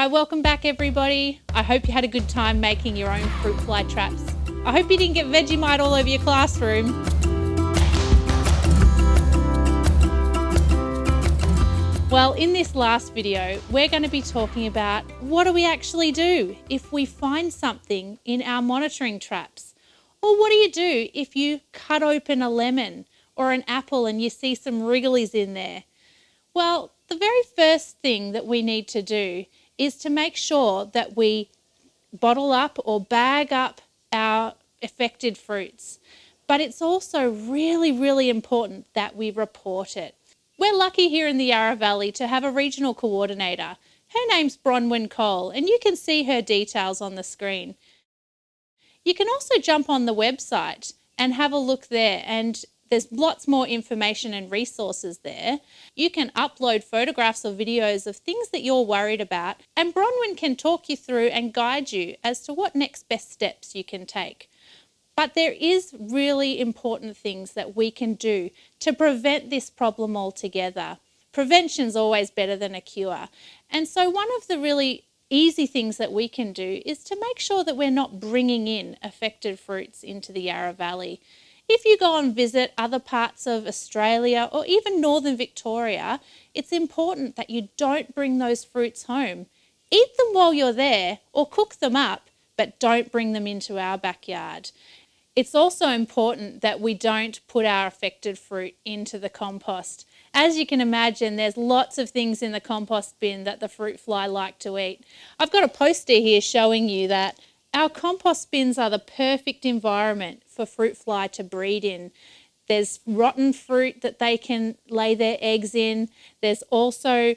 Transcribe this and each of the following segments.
welcome back everybody. I hope you had a good time making your own fruit fly traps. I hope you didn't get Vegemite all over your classroom. Well, in this last video, we're going to be talking about what do we actually do if we find something in our monitoring traps? Or what do you do if you cut open a lemon or an apple and you see some wrigglies in there? Well, the very first thing that we need to do is to make sure that we bottle up or bag up our affected fruits. But it's also really, really important that we report it. We're lucky here in the Yarra Valley to have a regional coordinator. Her name's Bronwyn Cole, and you can see her details on the screen. You can also jump on the website and have a look there, and there's lots more information and resources there. You can upload photographs or videos of things that you're worried about, and Bronwyn can talk you through and guide you as to what next best steps you can take. But there is really important things that we can do to prevent this problem altogether. Prevention's always better than a cure. And so one of the really easy things that we can do is to make sure that we're not bringing in affected fruits into the Yarra Valley. If you go and visit other parts of Australia or even northern Victoria, it's important that you don't bring those fruits home. Eat them while you're there or cook them up, but don't bring them into our backyard. It's also important that we don't put our affected fruit into the compost. As you can imagine, there's lots of things in the compost bin that the fruit fly like to eat. I've got a poster here showing you that our compost bins are the perfect environment for fruit fly to breed in. There's rotten fruit that they can lay their eggs in. There's also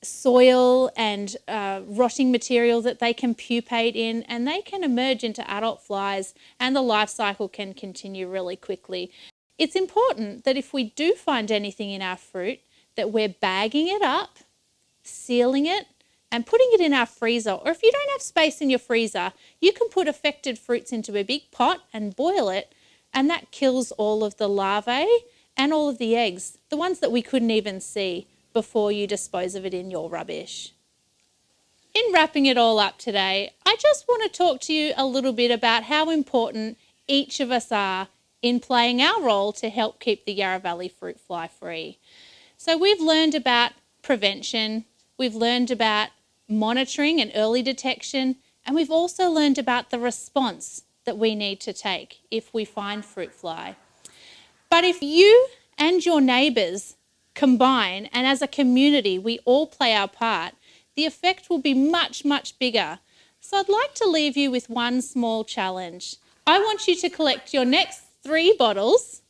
soil and rotting material that they can pupate in, and they can emerge into adult flies, and the life cycle can continue really quickly. It's important that if we do find anything in our fruit, that we're bagging it up, sealing it, and putting it in our freezer. Or if you don't have space in your freezer, you can put affected fruits into a big pot and boil it, and that kills all of the larvae and all of the eggs, the ones that we couldn't even see, before you dispose of it in your rubbish. In wrapping it all up today, I just want to talk to you a little bit about how important each of us are in playing our role to help keep the Yarra Valley fruit fly free. So we've learned about prevention, we've learned about monitoring and early detection, and we've also learned about the response that we need to take if we find fruit fly. But if you and your neighbours combine, and as a community we all play our part, the effect will be much, much bigger. So I'd like to leave you with one small challenge. I want you to collect your next 3 bottles,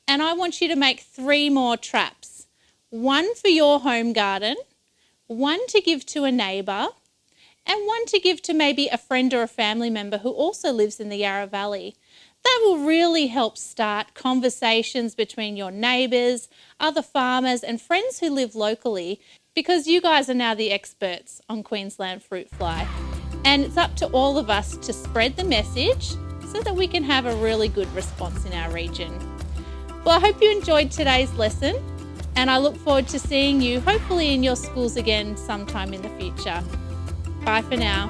and I want you to make 3 more traps. 1 for your home garden, 1 to give to a neighbour, and 1 to give to maybe a friend or a family member who also lives in the Yarra Valley. That will really help start conversations between your neighbours, other farmers and friends who live locally, because you guys are now the experts on Queensland fruit fly. And it's up to all of us to spread the message so that we can have a really good response in our region. Well, I hope you enjoyed today's lesson, and I look forward to seeing you hopefully in your schools again sometime in the future. Bye for now.